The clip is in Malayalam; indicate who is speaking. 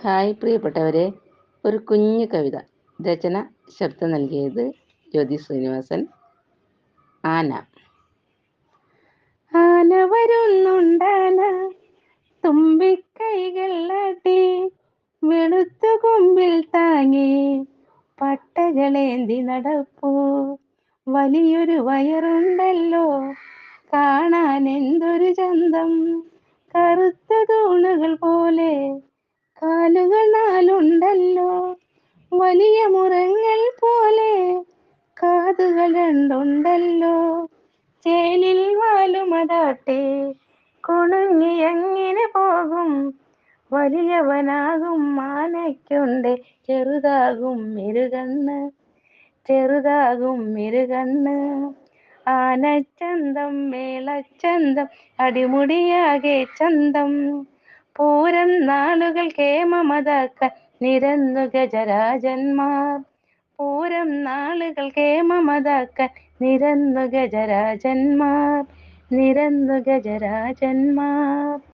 Speaker 1: ഹായ് പ്രിയപ്പെട്ടവരെ, ഒരു കുഞ്ഞു കവിത. രചന ശബ്ദം നൽകിയത് ജ്യോതി ശ്രീനിവാസൻ. ആന. ആന വരുന്നുണ്ടാന, തുമ്പിക്കൈകൾ ആട്ടി, വെളുത്തു കൊമ്പിൽ താങ്ങി പട്ടകളേന്തി നടപ്പൂ. വലിയൊരു വയറുണ്ടല്ലോ, കാണാൻ എന്തൊരു ചന്തം. കറുത്ത തൂണുകൾ പോലെ കാലുകൾ നാലുണ്ടല്ലോ, വലിയ മുറങ്ങൾ പോലെ കാതുകൾ രണ്ടുണ്ടല്ലോ. ചേലിൽ വാലുമതാട്ടെ കുണുങ്ങി എങ്ങനെ പോകും, വലിയവനാകും ആനയ്ക്കുണ്ട് ചെറുതാകും ഇരുകണ്ണ്. ആനച്ചന്തം മേളച്ചന്തം അടിമുടിയാകെ ചന്തം. പൂരം നാളുകൾ കേമമതാക്കാൻ നിരന്നു ഗജരാജന്മാർ. പൂരം നാളുകൾ കേമമതാക്കാൻ നിരന്നു ഗജരാജന്മാർ.